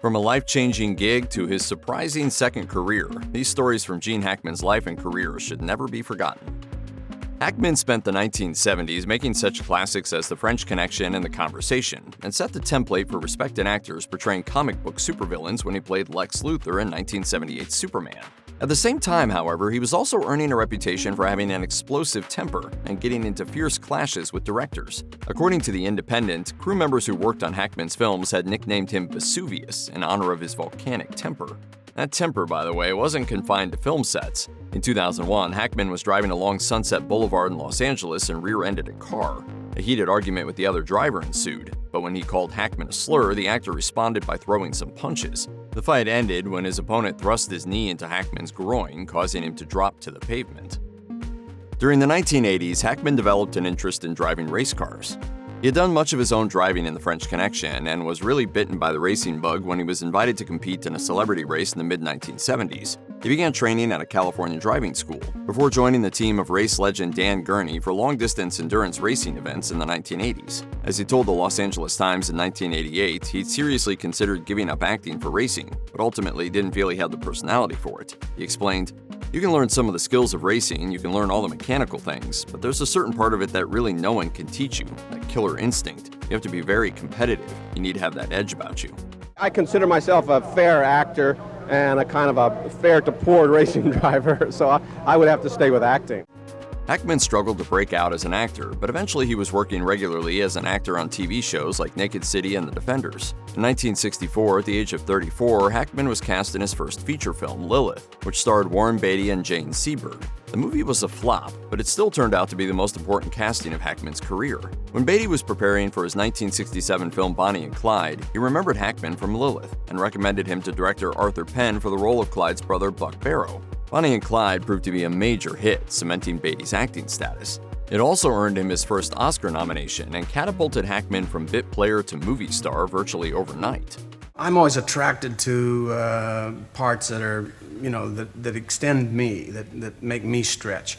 From a life-changing gig to his surprising second career, these stories from Gene Hackman's life and career should never be forgotten. Hackman spent the 1970s making such classics as The French Connection and The Conversation, and set the template for respected actors portraying comic book supervillains when he played Lex Luthor in 1978's Superman. At the same time, however, he was also earning a reputation for having an explosive temper and getting into fierce clashes with directors. According to The Independent, crew members who worked on Hackman's films had nicknamed him Vesuvius in honor of his volcanic temper. That temper, by the way, wasn't confined to film sets. In 2001, Hackman was driving along Sunset Boulevard in Los Angeles and rear-ended a car. A heated argument with the other driver ensued, but when he called Hackman a slur, the actor responded by throwing some punches. The fight ended when his opponent thrust his knee into Hackman's groin, causing him to drop to the pavement. During the 1980s, Hackman developed an interest in driving race cars. He had done much of his own driving in The French Connection and was really bitten by the racing bug when he was invited to compete in a celebrity race in the mid-1970s. He began training at a California driving school, before joining the team of race legend Dan Gurney for long-distance endurance racing events in the 1980s. As he told the Los Angeles Times in 1988, he'd seriously considered giving up acting for racing, but ultimately didn't feel he had the personality for it. He explained, "You can learn some of the skills of racing, you can learn all the mechanical things, but there's a certain part of it that really no one can teach you, that killer instinct. You have to be very competitive. You need to have that edge about you." I consider myself a fair actor and a kind of a fair-to-poor racing driver, so I would have to stay with acting. Hackman struggled to break out as an actor, but eventually he was working regularly as an actor on TV shows like Naked City and The Defenders. In 1964, at the age of 34, Hackman was cast in his first feature film, Lilith, which starred Warren Beatty and Jane Seberg. The movie was a flop, but it still turned out to be the most important casting of Hackman's career. When Beatty was preparing for his 1967 film Bonnie and Clyde, he remembered Hackman from Lilith and recommended him to director Arthur Penn for the role of Clyde's brother Buck Barrow. Bonnie and Clyde proved to be a major hit, cementing Beatty's acting status. It also earned him his first Oscar nomination and catapulted Hackman from bit player to movie star virtually overnight. I'm always attracted to parts that are, that extend me, that make me stretch.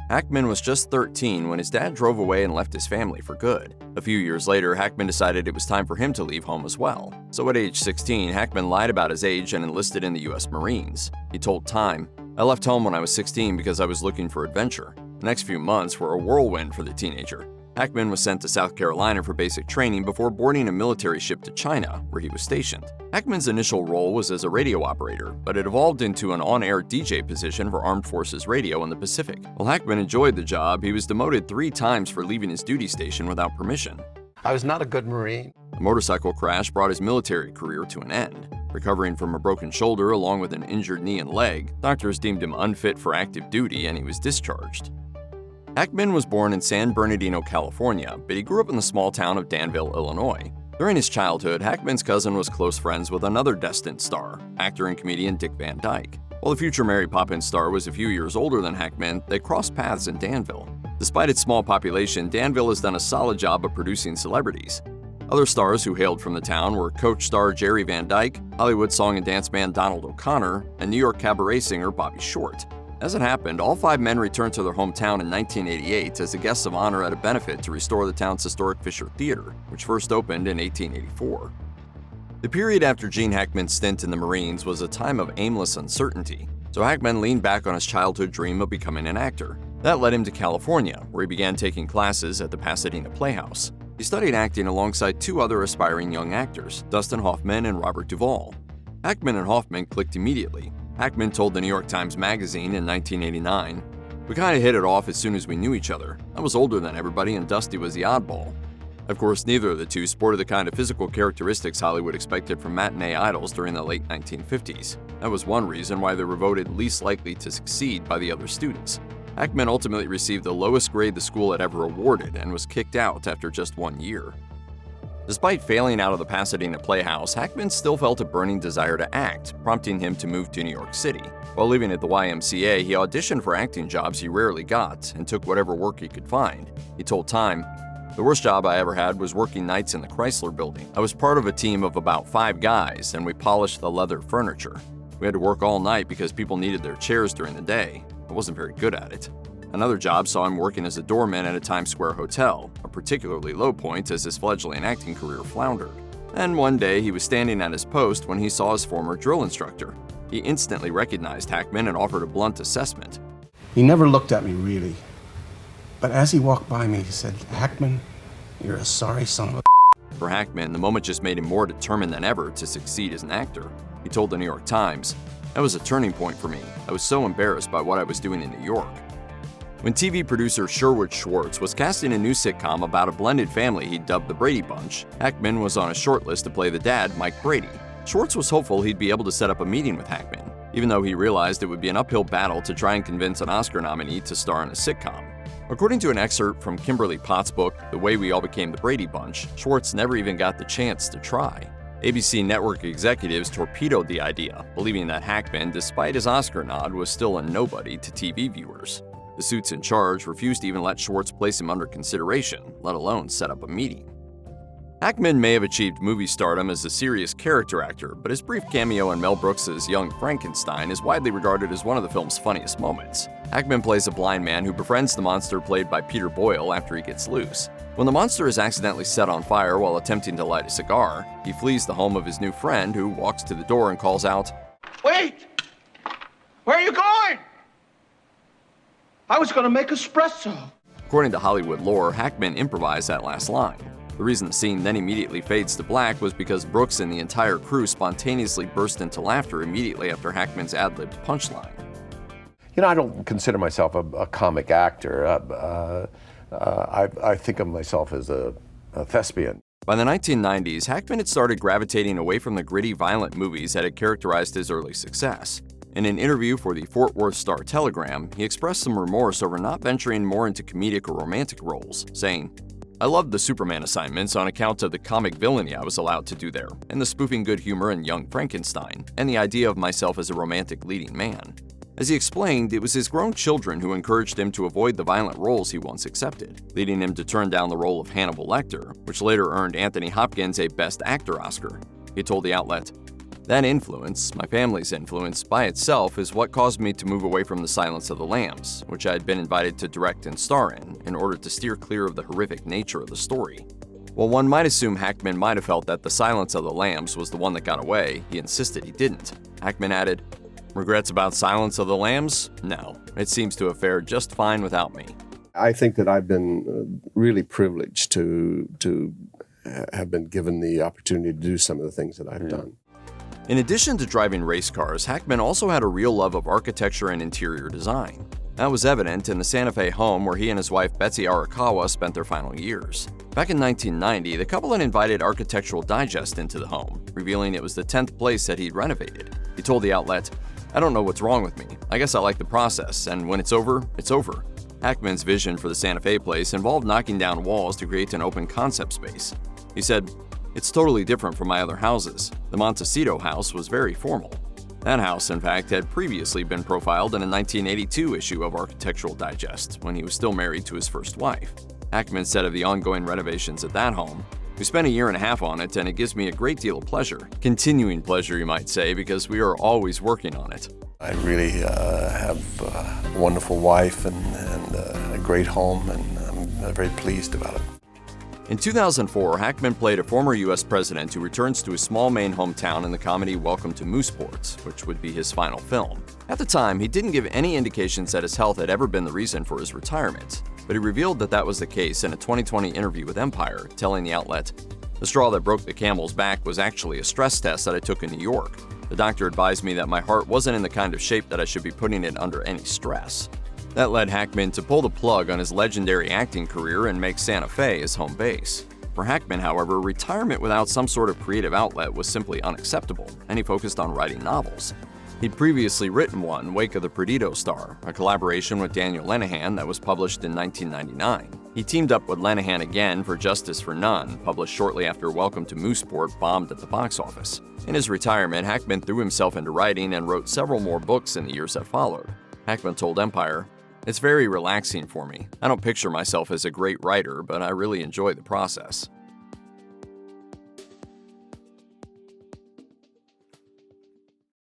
Hackman was just 13 when his dad drove away and left his family for good. A few years later, Hackman decided it was time for him to leave home as well. So at age 16, Hackman lied about his age and enlisted in the U.S. Marines. He told Time, "I left home when I was 16 because I was looking for adventure." The next few months were a whirlwind for the teenager. Hackman was sent to South Carolina for basic training before boarding a military ship to China, where he was stationed. Hackman's initial role was as a radio operator, but it evolved into an on-air DJ position for Armed Forces Radio in the Pacific. While Hackman enjoyed the job, he was demoted 3 times for leaving his duty station without permission. I was not a good Marine. A motorcycle crash brought his military career to an end. Recovering from a broken shoulder along with an injured knee and leg, doctors deemed him unfit for active duty and he was discharged. Hackman was born in San Bernardino, California, but he grew up in the small town of Danville, Illinois. During his childhood, Hackman's cousin was close friends with another destined star, actor and comedian Dick Van Dyke. While the future Mary Poppins star was a few years older than Hackman, they crossed paths in Danville. Despite its small population, Danville has done a solid job of producing celebrities. Other stars who hailed from the town were Coach star Jerry Van Dyke, Hollywood song and dance man Donald O'Connor, and New York cabaret singer Bobby Short. As it happened, all 5 men returned to their hometown in 1988 as the guests of honor at a benefit to restore the town's historic Fisher Theater, which first opened in 1884. The period after Gene Hackman's stint in the Marines was a time of aimless uncertainty, so Hackman leaned back on his childhood dream of becoming an actor. That led him to California, where he began taking classes at the Pasadena Playhouse. He studied acting alongside 2 other aspiring young actors, Dustin Hoffman and Robert Duvall. Hackman and Hoffman clicked immediately. Hackman told the New York Times Magazine in 1989, "We kinda hit it off as soon as we knew each other. I was older than everybody and Dusty was the oddball." Of course, neither of the two sported the kind of physical characteristics Hollywood expected from matinee idols during the late 1950s. That was one reason why they were voted least likely to succeed by the other students. Hackman ultimately received the lowest grade the school had ever awarded and was kicked out after just 1 year. Despite failing out of the Pasadena Playhouse, Hackman still felt a burning desire to act, prompting him to move to New York City. While living at the YMCA, he auditioned for acting jobs he rarely got and took whatever work he could find. He told Time, "The worst job I ever had was working nights in the Chrysler Building. I was part of a team of about 5 guys, and we polished the leather furniture. We had to work all night because people needed their chairs during the day. I wasn't very good at it." Another job saw him working as a doorman at a Times Square hotel, a particularly low point as his fledgling acting career floundered. And one day, he was standing at his post when he saw his former drill instructor. He instantly recognized Hackman and offered a blunt assessment. He never looked at me, really. But as he walked by me, he said, "Hackman, you're a sorry son of a..." For Hackman, the moment just made him more determined than ever to succeed as an actor. He told the New York Times, "That was a turning point for me. I was so embarrassed by what I was doing in New York." When TV producer Sherwood Schwartz was casting a new sitcom about a blended family he dubbed the Brady Bunch, Hackman was on a shortlist to play the dad, Mike Brady. Schwartz was hopeful he'd be able to set up a meeting with Hackman, even though he realized it would be an uphill battle to try and convince an Oscar nominee to star in a sitcom. According to an excerpt from Kimberly Pott's book, The Way We All Became the Brady Bunch, Schwartz never even got the chance to try. ABC network executives torpedoed the idea, believing that Hackman, despite his Oscar nod, was still a nobody to TV viewers. The suits in charge refused to even let Schwartz place him under consideration, let alone set up a meeting. Hackman may have achieved movie stardom as a serious character actor, but his brief cameo in Mel Brooks's Young Frankenstein is widely regarded as one of the film's funniest moments. Hackman plays a blind man who befriends the monster played by Peter Boyle after he gets loose. When the monster is accidentally set on fire while attempting to light a cigar, he flees the home of his new friend, who walks to the door and calls out, "Wait! Where are you going? I was gonna make espresso." According to Hollywood lore, Hackman improvised that last line. The reason the scene then immediately fades to black was because Brooks and the entire crew spontaneously burst into laughter immediately after Hackman's ad-libbed punchline. You know, I don't consider myself a comic actor. I think of myself as a thespian. By the 1990s, Hackman had started gravitating away from the gritty, violent movies that had characterized his early success. In an interview for the Fort Worth Star-Telegram, he expressed some remorse over not venturing more into comedic or romantic roles, saying, "I loved the Superman assignments on account of the comic villainy I was allowed to do there, and the spoofing good humor in Young Frankenstein, and the idea of myself as a romantic leading man." As he explained, it was his grown children who encouraged him to avoid the violent roles he once accepted, leading him to turn down the role of Hannibal Lecter, which later earned Anthony Hopkins a Best Actor Oscar. He told the outlet, "That influence, my family's influence, by itself is what caused me to move away from The Silence of the Lambs, which I had been invited to direct and star in order to steer clear of the horrific nature of the story." While one might assume Hackman might have felt that The Silence of the Lambs was the one that got away, he insisted he didn't. Hackman added, "Regrets about Silence of the Lambs? No, it seems to have fared just fine without me." I think that I've been really privileged to have been given the opportunity to do some of the things that I've done. In addition to driving race cars, Hackman also had a real love of architecture and interior design. That was evident in the Santa Fe home where he and his wife Betsy Arakawa spent their final years. Back in 1990, the couple had invited Architectural Digest into the home, revealing it was the 10th place that he'd renovated. He told the outlet, "I don't know what's wrong with me. I guess I like the process, and when it's over, it's over." Hackman's vision for the Santa Fe place involved knocking down walls to create an open concept space. He said, "It's totally different from my other houses. The Montecito house was very formal." That house, in fact, had previously been profiled in a 1982 issue of Architectural Digest when he was still married to his first wife. Hackman said of the ongoing renovations at that home, "We spent a year and a half on it, and it gives me a great deal of pleasure. Continuing pleasure, you might say, because we are always working on it." I really have a wonderful wife and a great home, and I'm very pleased about it. In 2004, Hackman played a former U.S. president who returns to his small Maine hometown in the comedy Welcome to Mooseport, which would be his final film. At the time, he didn't give any indications that his health had ever been the reason for his retirement, but he revealed that that was the case in a 2020 interview with Empire, telling the outlet, "The straw that broke the camel's back was actually a stress test that I took in New York. The doctor advised me that my heart wasn't in the kind of shape that I should be putting it under any stress." That led Hackman to pull the plug on his legendary acting career and make Santa Fe his home base. For Hackman, however, retirement without some sort of creative outlet was simply unacceptable, and he focused on writing novels. He'd previously written one, Wake of the Perdido Star, a collaboration with Daniel Lenihan that was published in 1999. He teamed up with Lenihan again for Justice for None, published shortly after Welcome to Mooseport bombed at the box office. In his retirement, Hackman threw himself into writing and wrote several more books in the years that followed. Hackman told Empire, "It's very relaxing for me. I don't picture myself as a great writer, but I really enjoy the process."